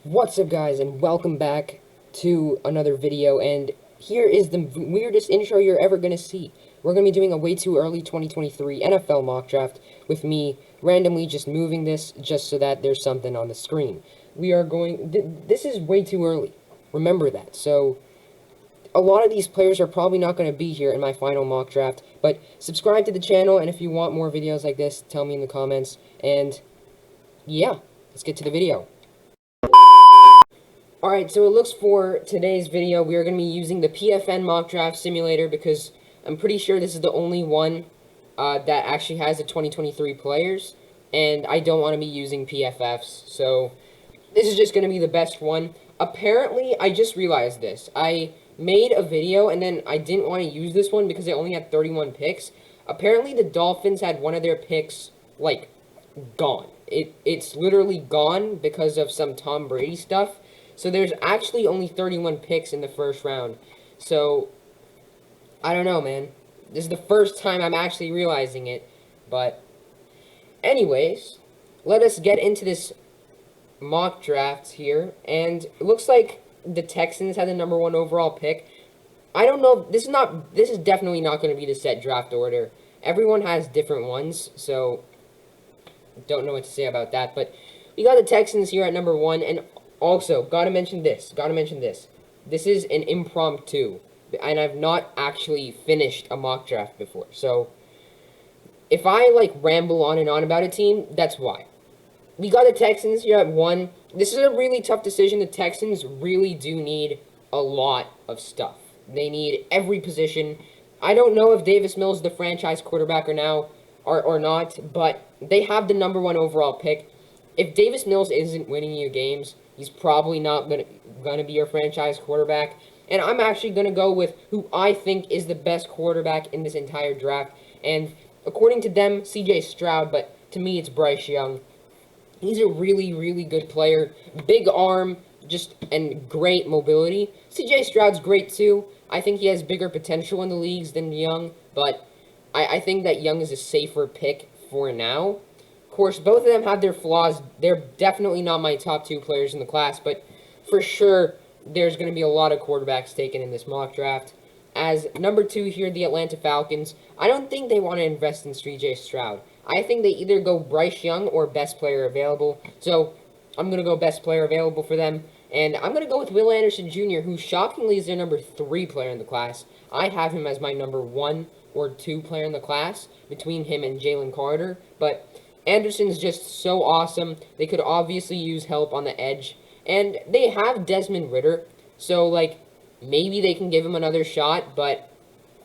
What's up, guys, and welcome back to another video, and here is the weirdest intro you're ever going to see. We're going to be doing a way too early 2023 NFL mock draft with me randomly just moving this just so that there's something on the screen. This is way too early. Remember that. So, a lot of these players are probably not going to be here in my final mock draft, but subscribe to the channel, and if you want more videos like this, tell me in the comments, and yeah, let's get to the video. Alright, so it looks for today's video, we are going to be using the PFN mock draft simulator because I'm pretty sure this is the only one that actually has the 2023 players, and I don't want to be using PFFs, so this is just going to be the best one. Apparently, I just realized this. I made a video, and then I didn't want to use this one because they only had 31 picks. Apparently, the Dolphins had one of their picks, like, gone. It's literally gone because of some Tom Brady stuff. So there's actually only 31 picks in the first round. So, I don't know, man. This is the first time I'm actually realizing it. But, anyways, let us get into this mock draft here. And it looks like the Texans had the #1 overall pick. I don't know. This is definitely not going to be the set draft order. Everyone has different ones. So, don't know what to say about that. But we got the Texans here at #1. And also, gotta mention this. This is an impromptu, and I've not actually finished a mock draft before. So, if I, like, ramble on and on about a team, that's why. We got the Texans here at 1. This is a really tough decision. The Texans really do need a lot of stuff. They need every position. I don't know if Davis Mills is the franchise quarterback or not, but they have the #1 overall pick. If Davis Mills isn't winning you games, he's probably not gonna be your franchise quarterback. And I'm actually gonna go with who I think is the best quarterback in this entire draft. And according to them, CJ Stroud, but to me it's Bryce Young. He's a really, really good player. Big arm, and great mobility. CJ Stroud's great too. I think he has bigger potential in the leagues than Young, but I think that Young is a safer pick for now. Of course, both of them have their flaws. They're definitely not my top 2 players in the class, but for sure, there's going to be a lot of quarterbacks taken in this mock draft. As #2 here, the Atlanta Falcons, I don't think they want to invest in CJ Stroud. I think they either go Bryce Young or best player available. So, I'm going to go best player available for them. And I'm going to go with Will Anderson Jr., who shockingly is their #3 player in the class. I have him as my #1 or 2 player in the class between him and Jalen Carter. But Anderson's just so awesome. They could obviously use help on the edge. And they have Desmond Ridder. So, like, maybe they can give him another shot, but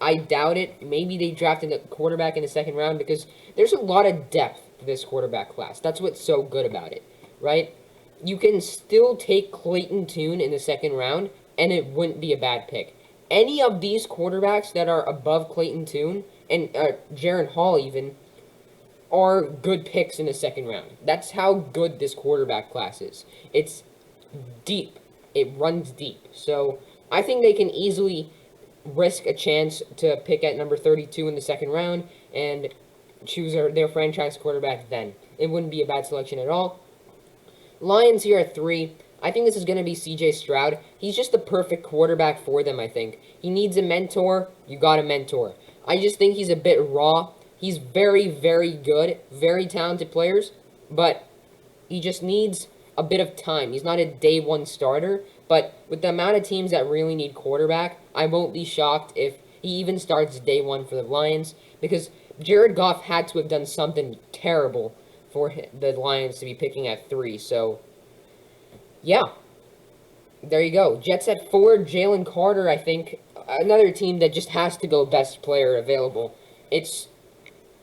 I doubt it. Maybe they drafted a quarterback in the 2nd round because there's a lot of depth to this quarterback class. That's what's so good about it, right? You can still take Clayton Tune in the 2nd round, and it wouldn't be a bad pick. Any of these quarterbacks that are above Clayton Tune, and Jaren Hall even, are good picks in the 2nd round. That's how good this quarterback class is. It's deep. It runs deep. So, I think they can easily risk a chance to pick at number 32 in the 2nd round and choose their franchise quarterback then. It wouldn't be a bad selection at all. Lions here at 3. I think this is going to be CJ Stroud. He's just the perfect quarterback for them, I think. He needs a mentor. You got a mentor. I just think he's a bit raw. He's very, very good. Very talented players. But he just needs a bit of time. He's not a day 1 starter. But with the amount of teams that really need quarterback, I won't be shocked if he even starts day 1 for the Lions. Because Jared Goff had to have done something terrible for the Lions to be picking at 3. So, yeah. There you go. Jets at 4. Jalen Carter, I think. Another team that just has to go best player available.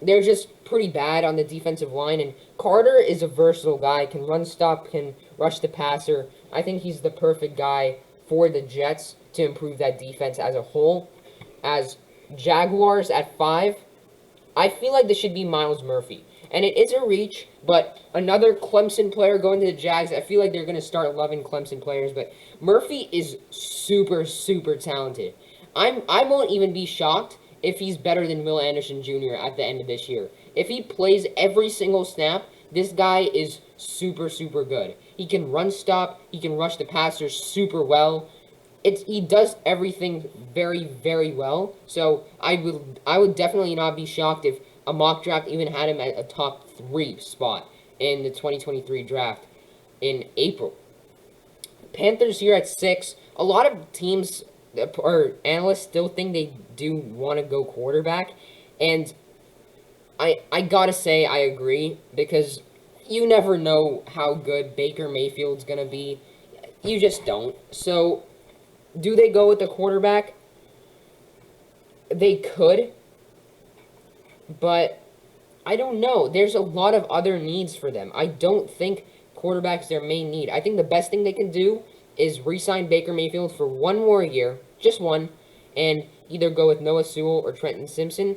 They're just pretty bad on the defensive line, and Carter is a versatile guy, can run stop, can rush the passer. I think he's the perfect guy for the Jets to improve that defense as a whole. As Jaguars at 5, I feel like this should be Myles Murphy. And it is a reach, but another Clemson player going to the Jags, I feel like they're going to start loving Clemson players, but Murphy is super, super talented. I won't even be shocked if he's better than Will Anderson Jr. at the end of this year. If he plays every single snap, This guy is super, super good. He can run stop. He can rush the passer super well. He does everything very, very well. So I would definitely not be shocked if a mock draft even had him at a top 3 spot in the 2023 draft in April. Panthers here at 6. A lot of teams or analysts still think they do want to go quarterback, and I gotta say I agree, because you never know how good Baker Mayfield's gonna be. You just don't. So, do they go with the quarterback? They could, but I don't know. There's a lot of other needs for them. I don't think quarterback's their main need. I think the best thing they can do is re-sign Baker Mayfield for one more year, just one, and either go with Noah Sewell or Trenton Simpson.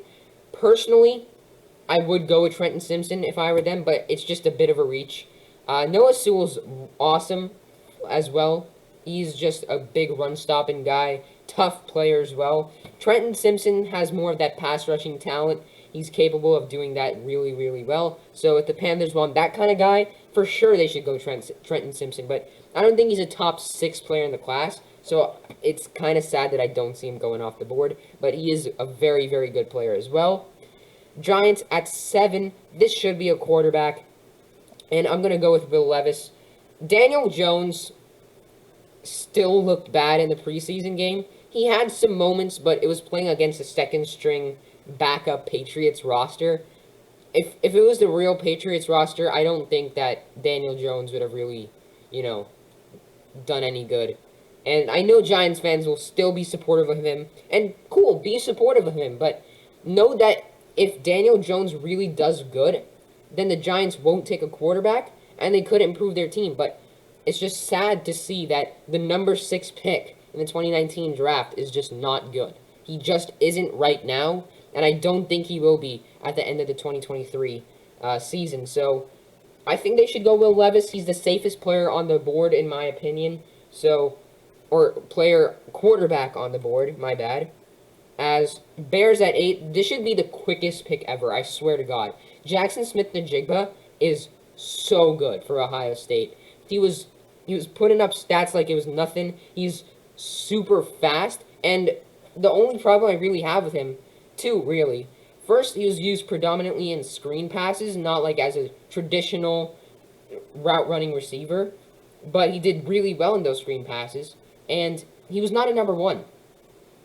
Personally, I would go with Trenton Simpson if I were them, but it's just a bit of a reach. Noah Sewell's awesome as well. He's just a big run-stopping guy, tough player as well. Trenton Simpson has more of that pass-rushing talent. He's capable of doing that really, really well. So if the Panthers want that kind of guy, for sure they should go Trenton Simpson. But I don't think he's a top 6 player in the class, so it's kind of sad that I don't see him going off the board. But he is a very, very good player as well. Giants at 7. This should be a quarterback, and I'm going to go with Will Levis. Daniel Jones still looked bad in the preseason game. He had some moments, but it was playing against a second-string backup Patriots roster. If it was the real Patriots roster, I don't think that Daniel Jones would have really, done any good. And I know Giants fans will still be supportive of him, and cool, be supportive of him, but know that if Daniel Jones really does good, then the Giants won't take a quarterback, and they could improve their team. But it's just sad to see that the number 6 pick in the 2019 draft is just not good. He just isn't right now, and I don't think he will be at the end of the 2023 season. So I think they should go Will Levis. He's the safest player on the board, in my opinion. Quarterback on the board, my bad. As Bears at 8, this should be the quickest pick ever, I swear to God. Jackson Smith-Njigba is so good for Ohio State. He was putting up stats like it was nothing. He's super fast, and the only problem I really have with him, two really. First, he was used predominantly in screen passes, not like as a traditional route running receiver, but he did really well in those screen passes, and he was not a number 1.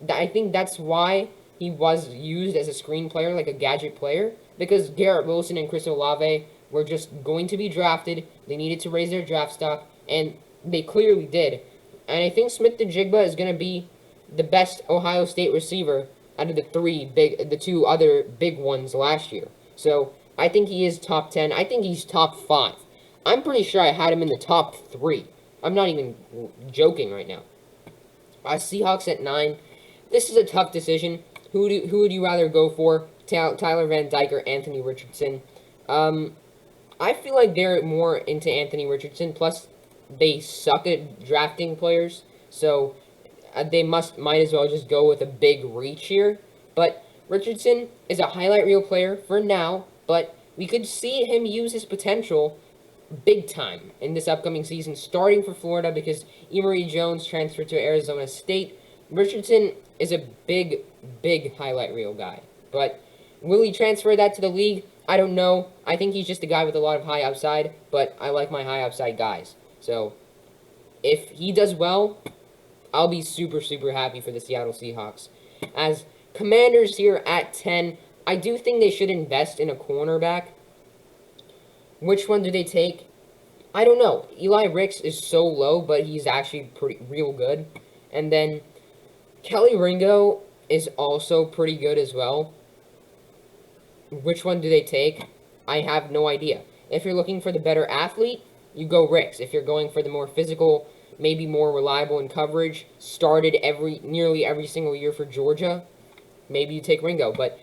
I think that's why he was used as a screen player, like a gadget player, because Garrett Wilson and Chris Olave were just going to be drafted. They needed to raise their draft stock, and they clearly did. And I think Smith-Njigba is going to be the best Ohio State receiver out of the two other big ones last year. So I think he is top 10. I think he's top 5. I'm pretty sure I had him in the top 3. I'm not even joking right now. Seahawks at 9. This is a tough decision. Who would you rather go for? Tyler Van Dyke or Anthony Richardson? I feel like they're more into Anthony Richardson. Plus, they suck at drafting players, so they might as well just go with a big reach here. But Richardson is a highlight reel player for now, but we could see him use his potential big time in this upcoming season, starting for Florida because Emory Jones transferred to Arizona State. Richardson is a big, big highlight reel guy. But will he transfer that to the league? I don't know. I think he's just a guy with a lot of high upside, but I like my high upside guys. So if he does well, I'll be super, super happy for the Seattle Seahawks. As Commanders here at 10, I do think they should invest in a cornerback. Which one do they take? I don't know. Eli Ricks is so low, but he's actually real good. And then Kelly Ringo is also pretty good as well. Which one do they take? I have no idea. If you're looking for the better athlete, you go Ricks. If you're going for the more physical, maybe more reliable in coverage, started nearly every single year for Georgia, maybe you take Ringo. But,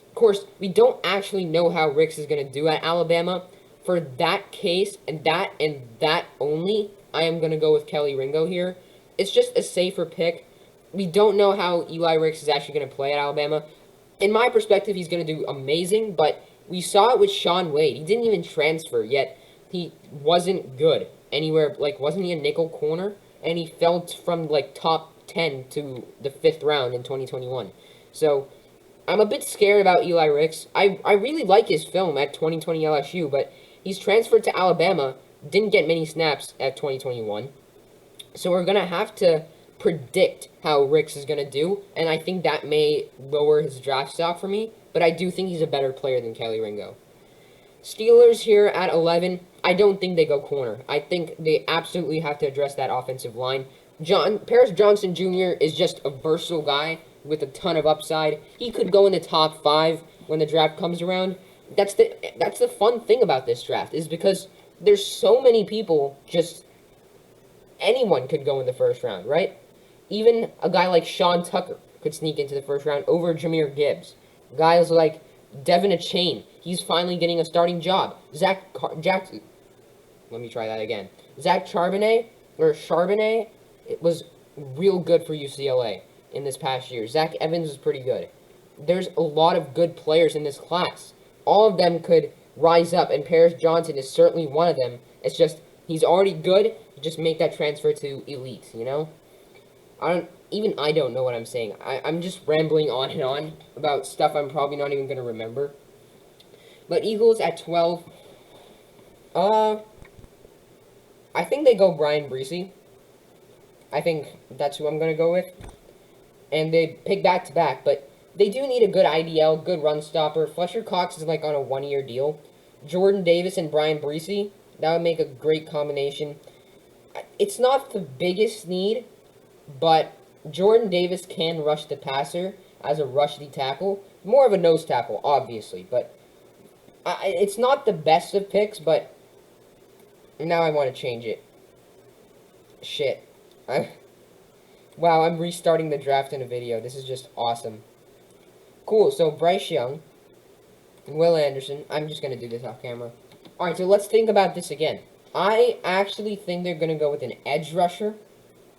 of course, we don't actually know how Ricks is going to do at Alabama. For that case, and that only, I am going to go with Kelly Ringo here. It's just a safer pick. We don't know how Eli Ricks is actually going to play at Alabama. In my perspective, he's going to do amazing, but We saw it with Sean Wade. He didn't even transfer, yet he wasn't good anywhere. Like, wasn't he a nickel corner? And he fell from, like, top 10 to the 5th round in 2021. So, I'm a bit scared about Eli Ricks. I really like his film at 2020 LSU, but he's transferred to Alabama, didn't get many snaps at 2021. So we're going to have to predict how Ricks is going to do, and I think that may lower his draft stock for me, but I do think he's a better player than Kelly Ringo. Steelers here at 11, I don't think they go corner. I think they absolutely have to address that offensive line. Paris Johnson Jr. is just a versatile guy with a ton of upside. He could go in the top 5 when the draft comes around. That's the fun thing about this draft, is because there's so many people, just anyone could go in the first round, right? Even a guy like Sean Tucker could sneak into the first round over Jahmyr Gibbs. Guys like Devin Achane, he's finally getting a starting job. Zach Charbonnet, it was real good for UCLA in this past year. Zach Evans was pretty good. There's a lot of good players in this class. All of them could rise up, and Paris Johnson is certainly one of them. It's just, he's already good, just make that transfer to elite, you know? I don't know what I'm saying. I'm just rambling on and on about stuff I'm probably not even going to remember. But Eagles at 12, I think they go Brian Breesy. I think that's who I'm going to go with. And they pick back-to-back, but they do need a good IDL, good run stopper. Fletcher Cox is like on a 1-year deal. Jordan Davis and Brian Breesy, that would make a great combination. It's not the biggest need, but Jordan Davis can rush the passer as a rushly tackle. More of a nose tackle, obviously, but it's not the best of picks, but now I want to change it. Shit. Wow, I'm restarting the draft in a video. This is just awesome. Cool, so Bryce Young, Will Anderson. I'm just going to do this off camera. Alright, so let's think about this again. I actually think they're going to go with an edge rusher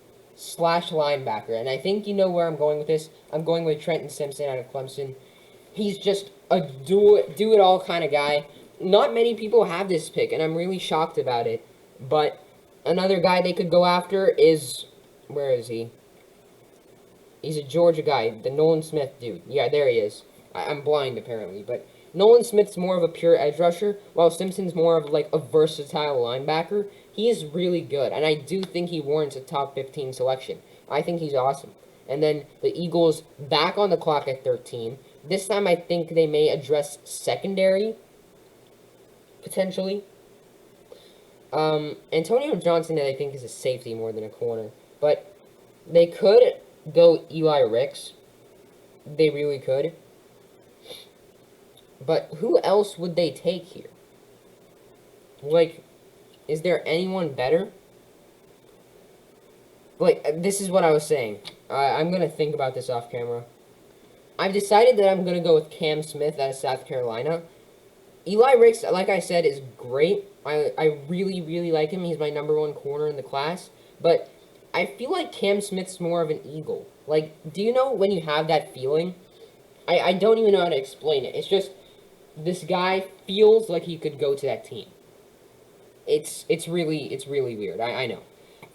/ linebacker. And I think you know where I'm going with this. I'm going with Trenton Simpson out of Clemson. He's just a do-it-all kind of guy. Not many people have this pick, and I'm really shocked about it. But another guy they could go after is... Where is he? He's a Georgia guy, the Nolan Smith dude. Yeah, there he is. I'm blind, apparently. But Nolan Smith's more of a pure edge rusher, while Simpson's more of like a versatile linebacker. He is really good, and I do think he warrants a top 15 selection. I think he's awesome. And then the Eagles back on the clock at 13. This time I think they may address secondary, potentially. Antonio Johnson, I think, is a safety more than a corner. But they could go Eli Ricks. They really could. But who else would they take here? Like, is there anyone better? Like, this is what I was saying. I'm going to think about this off camera. I've decided that I'm going to go with Cam Smith out of South Carolina. Eli Ricks, like I said, is great. I really, really like him. He's my #1 corner in the class. But I feel like Cam Smith's more of an Eagle. Like, do you know when you have that feeling? I don't even know how to explain it. It's just, this guy feels like he could go to that team. It's really weird. I know.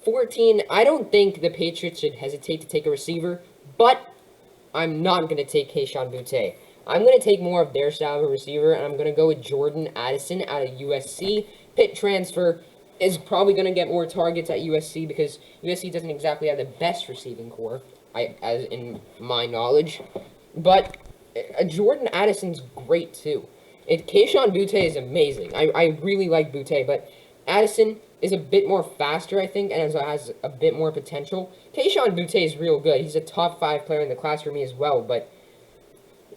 14, I don't think the Patriots should hesitate to take a receiver, but I'm not going to take Kayshon Boutte. I'm going to take more of their style of a receiver, and I'm going to go with Jordan Addison out of USC. Pitt transfer is probably going to get more targets at USC because USC doesn't exactly have the best receiving core, as in my knowledge. But Jordan Addison's great, too. Kayshon Boutte is amazing. I really like Boutte, but Addison is a bit more faster, I think, and has a bit more potential. Kayshon Boutte is real good. He's a top 5 player in the class for me as well, but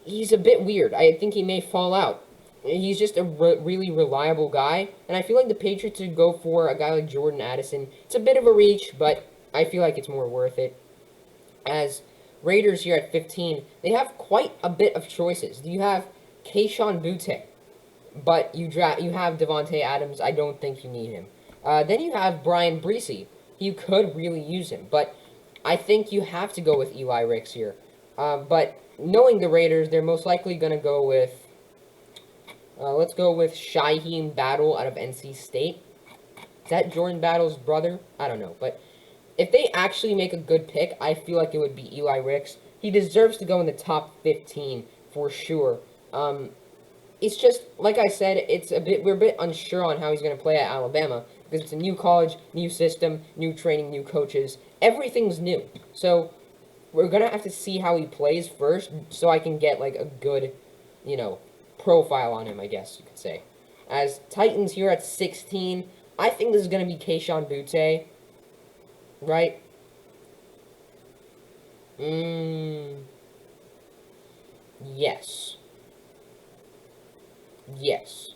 he's a bit weird. I think he may fall out. He's just a really reliable guy, and I feel like the Patriots should go for a guy like Jordan Addison. It's a bit of a reach, but I feel like it's more worth it. As Raiders here at 15, they have quite a bit of choices. You have Kayshon Boutte, but you have Devontae Adams. I don't think you need him. Then you have Brian Breesy. You could really use him, but I think you have to go with Eli Ricks here. But knowing the Raiders, they're most likely going to go with... Let's go with Shaheem Battle out of NC State. Is that Jordan Battle's brother? I don't know. But if they actually make a good pick, I feel like it would be Eli Ricks. He deserves to go in the top 15 for sure. It's just, like I said, we're a bit unsure on how he's going to play at Alabama because it's a new college, new system, new training, new coaches. Everything's new. So we're going to have to see how he plays first so I can get, like, a good, profile on him, I guess you could say. As Titans here at 16, I think this is going to be Kayshon Boutte, right? Yes. Yes.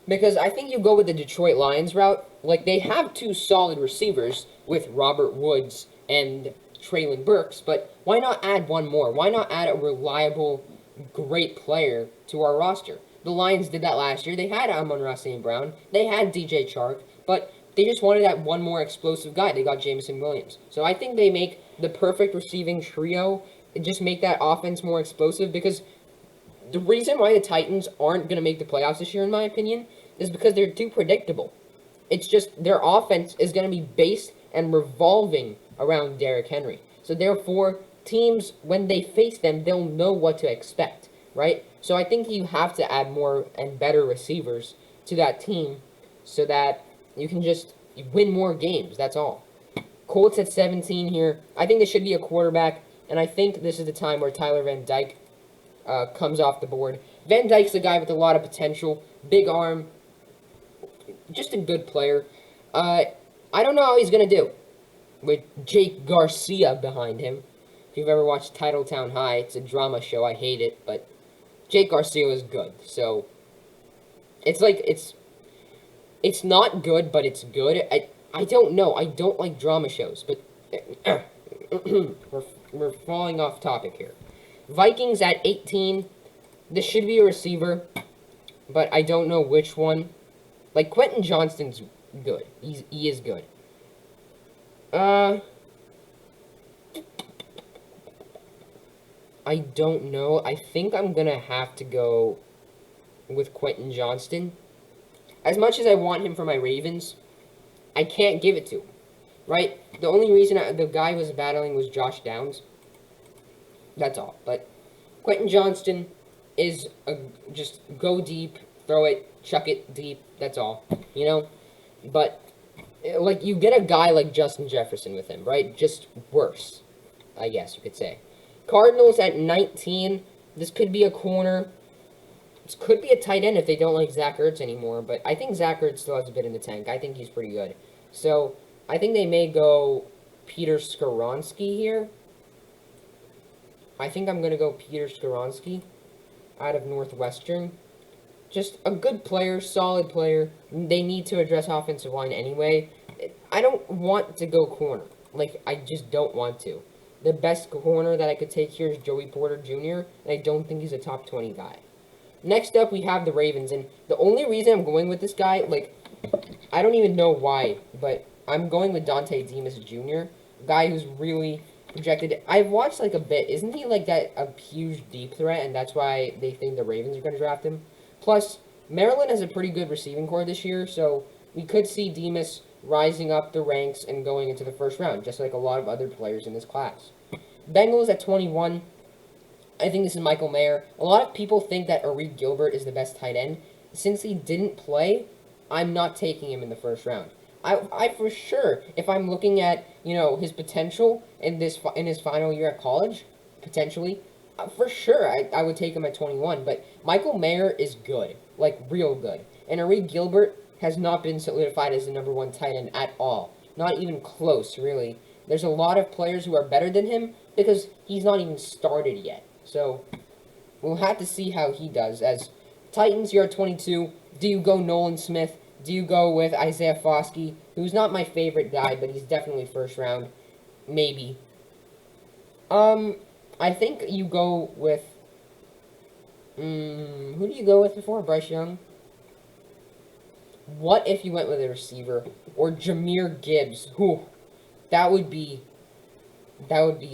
Because I think you go with the Detroit Lions route. Like, they have two solid receivers with Robert Woods and Traylon Burks, but why not add one more? Why not add a reliable, great player to our roster? The Lions did that last year. They had Amon-Ra St. Brown. They had DJ Chark, but they just wanted that one more explosive guy. They got Jameson Williams. So I think they make the perfect receiving trio and just make that offense more explosive because the reason why the Titans aren't going to make the playoffs this year, in my opinion, is because they're too predictable. It's just their offense is going to be based and revolving around Derrick Henry. So therefore, teams, when they face them, they'll know what to expect, right? So I think you have to add more and better receivers to that team so that you can just win more games. That's all. Colts at 17 here. I think this should be a quarterback, and I think this is the time where Tyler Van Dyke comes off the board. Van Dyke's a guy with a lot of potential, big arm, just a good player. I don't know how he's going to do with Jake Garcia behind him. If you've ever watched Titletown High, it's a drama show. I hate it, but Jake Garcia is good. So it's like it's not good, but it's good. I don't know. I don't like drama shows, but we're falling off topic here. Vikings at 18. This should be a receiver, but I don't know which one. Like, Quentin Johnston's good. He is good. I don't know. I think I'm going to have to go with Quentin Johnston. As much as I want him for my Ravens, I can't give it to him, right? The only reason the guy was battling was Josh Downs. That's all. But Quentin Johnston is just go deep, throw it, chuck it deep. That's all, But, like, you get a guy like Justin Jefferson with him, right? Just worse, I guess you could say. Cardinals at 19. This could be a corner. This could be a tight end if they don't like Zach Ertz anymore. But I think Zach Ertz still has a bit in the tank. I think he's pretty good. So, I think they may go Peter Skoronski here. I think I'm going to go Peter Skoronski out of Northwestern. Just a good player, solid player. They need to address offensive line anyway. I don't want to go corner. Like, I just don't want to. The best corner that I could take here is Joey Porter Jr., and I don't think he's a top 20 guy. Next up, we have the Ravens, and the only reason I'm going with this guy, like, I don't even know why, but I'm going with Dante Demas Jr., a guy who's really projected. I've watched, like, a bit. Isn't he, like, a huge deep threat, and that's why they think the Ravens are going to draft him? Plus, Maryland has a pretty good receiving core this year, so we could see Demas rising up the ranks and going into the first round, just like a lot of other players in this class. Bengals at 21. I think this is Michael Mayer. A lot of people think that Arik Gilbert is the best tight end. Since he didn't play, I'm not taking him in the first round. I for sure, if I'm looking at, his potential in his final year at college, potentially, for sure, I would take him at 21. But Michael Mayer is good, like real good. And Arik Gilbert has not been solidified as the number one tight end at all. Not even close, really. There's a lot of players who are better than him because he's not even started yet. So we'll have to see how he does. As Titans, you're at 22. Do you go Nolan Smith? Do you go with Isaiah Foskey, who's not my favorite guy, but he's definitely first round? Maybe. I think you go with... who do you go with before? Bryce Young? What if you went with a receiver? Or Jahmyr Gibbs? Whew. That would be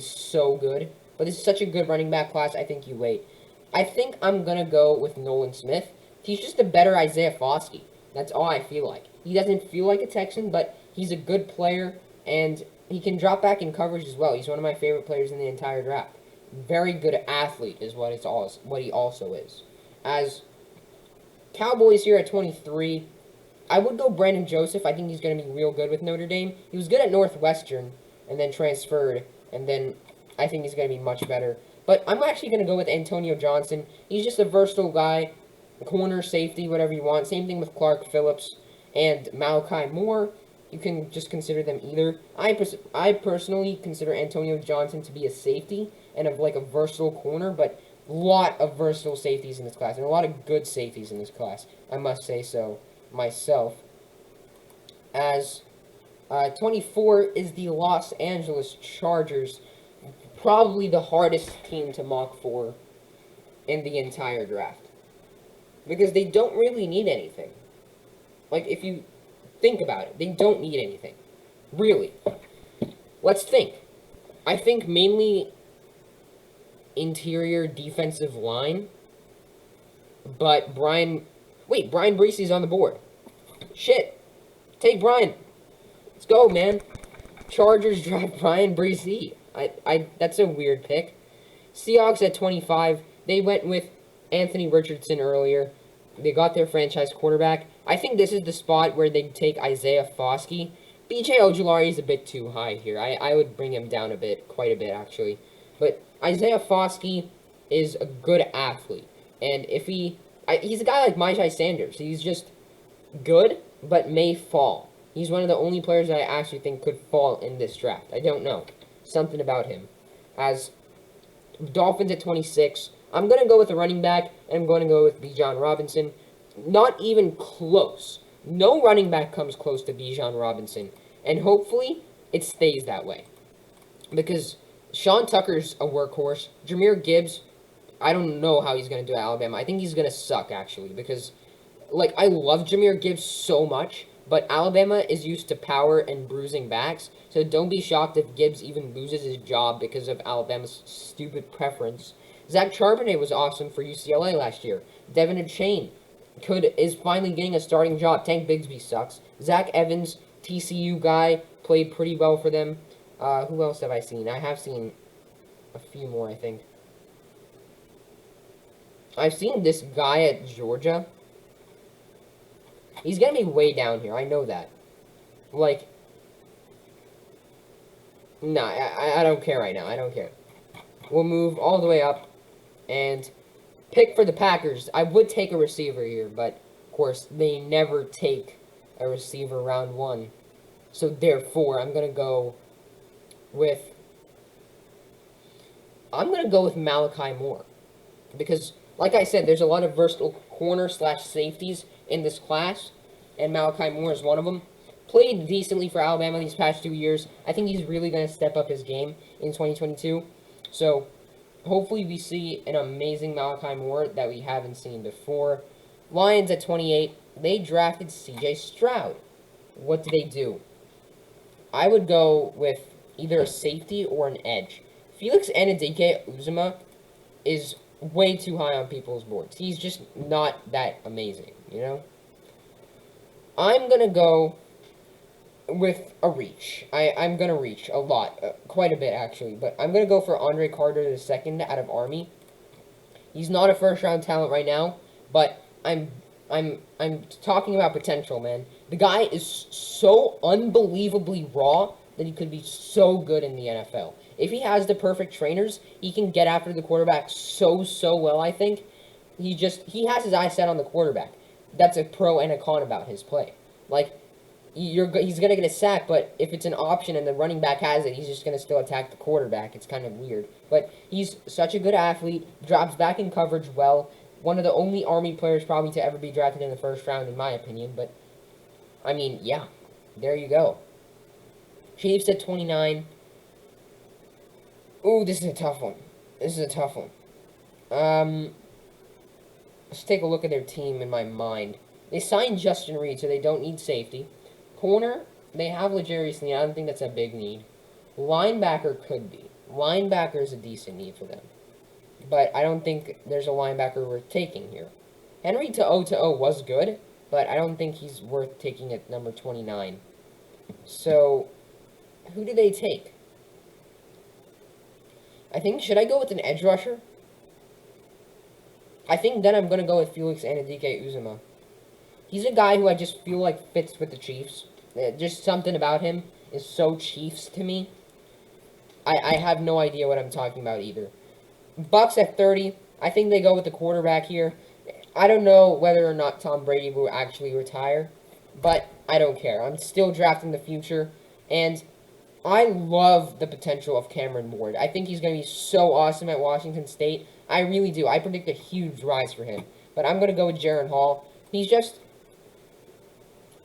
so good. But this is such a good running back class, I think you wait. I think I'm going to go with Nolan Smith. He's just a better Isaiah Foskey. That's all I feel like. He doesn't feel like a Texan, but he's a good player, and he can drop back in coverage as well. He's one of my favorite players in the entire draft. Very good athlete is what he also is. As Cowboys here at 23, I would go Brandon Joseph. I think he's going to be real good with Notre Dame. He was good at Northwestern and then transferred, and then I think he's going to be much better. But I'm actually going to go with Antonio Johnson. He's just a versatile guy, corner, safety, whatever you want. Same thing with Clark Phillips and Malachi Moore. You can just consider them either. I personally consider Antonio Johnson to be a safety and a versatile corner, but a lot of versatile safeties in this class, and a lot of good safeties in this class. I must say so myself. As 24 is the Los Angeles Chargers, probably the hardest team to mock for in the entire draft, because they don't really need anything. Like, if you think about it, they don't need anything. Really. Let's think. I think mainly interior defensive line, but Brian Breesy's on the board. Shit. Take Brian. Let's go, man. Chargers draft Brian Breesy. That's a weird pick. Seahawks at 25. They went with Anthony Richardson earlier. They got their franchise quarterback. I think this is the spot where they'd take Isaiah Foskey. B.J. Ojulari is a bit too high here. I would bring him down a bit, quite a bit actually. But Isaiah Foskey is a good athlete. And if he's a guy like Myjai Sanders. He's just good, but may fall. He's one of the only players that I actually think could fall in this draft. I don't know. Something about him. As Dolphins at 26, I'm going to go with a running back, and I'm going to go with Bijan Robinson. Not even close. No running back comes close to Bijan Robinson. And hopefully, it stays that way. Because Sean Tucker's a workhorse. Jahmyr Gibbs, I don't know how he's going to do at Alabama. I think he's going to suck, actually. Because, I love Jahmyr Gibbs so much, but Alabama is used to power and bruising backs. So don't be shocked if Gibbs even loses his job because of Alabama's stupid preference. Zach Charbonnet was awesome for UCLA last year. Devin Achane is finally getting a starting job. Tank Bigsby sucks. Zach Evans, TCU guy, played pretty well for them. Who else have I seen? I have seen a few more, I think. I've seen this guy at Georgia. He's going to be way down here. I know that. No, I don't care right now. I don't care. We'll move all the way up and pick for the Packers. I would take a receiver here, but, of course, they never take a receiver round one. So, therefore, I'm going to go with Malachi Moore. Because, like I said, there's a lot of versatile corner/safeties in this class, and Malachi Moore is one of them. Played decently for Alabama these past 2 years. I think he's really going to step up his game in 2022. So, hopefully we see an amazing Malachi Moore that we haven't seen before. Lions at 28, they drafted C.J. Stroud. What did they do? I would go with either a safety or an edge. Felix Anudike-Uzomah is way too high on people's boards. He's just not that amazing, you know? I'm going to go with a reach. I'm going to reach a lot. Quite a bit, actually. But I'm going to go for Andre Carter II out of Army. He's not a first-round talent right now, but I'm talking about potential, man. The guy is so unbelievably raw that he could be so good in the NFL. If he has the perfect trainers, he can get after the quarterback so well, I think. He has his eyes set on the quarterback. That's a pro and a con about his play. He's going to get a sack, but if it's an option and the running back has it, he's just going to still attack the quarterback. It's kind of weird. But he's such a good athlete, drops back in coverage well. One of the only Army players probably to ever be drafted in the first round, in my opinion. But, I mean, yeah, there you go. Chiefs at 29. Ooh, this is a tough one. Let's take a look at their team in my mind. They signed Justin Reed, so they don't need safety. Corner, they have L'Jarius Sneed. I don't think that's a big need. Linebacker could be. Linebacker is a decent need for them. but I don't think there's a linebacker worth taking here. Henry to 0 was good, but I don't think he's worth taking at number 29. So, who do they take? I think, should I go with an edge rusher? I think then I'm going to go with Felix Anudike-Uzomah. He's a guy who I just feel like fits with the Chiefs. Just something about him is so Chiefs to me. I have no idea what I'm talking about either. Bucks at 30. I think they go with the quarterback here. I don't know whether or not Tom Brady will actually retire, but I don't care. I'm still drafting the future, and I love the potential of Cameron Ward. I think he's going to be so awesome at Washington State. I really do. I predict a huge rise for him. But I'm going to go with Jaron Hall. He's just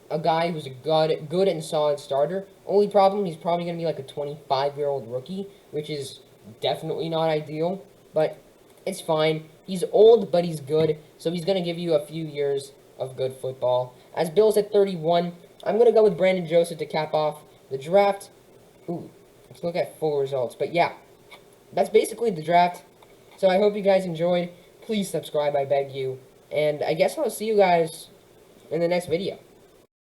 a guy who's a good and solid starter. Only problem, he's probably going to be like a 25-year-old rookie, which is definitely not ideal. But it's fine. He's old, but he's good. So he's going to give you a few years of good football. As Bills at 31, I'm going to go with Brandon Joseph to cap off the draft. Ooh, let's look at full results. But yeah, that's basically the draft. So I hope you guys enjoyed. Please subscribe, I beg you. And I guess I'll see you guys in the next video.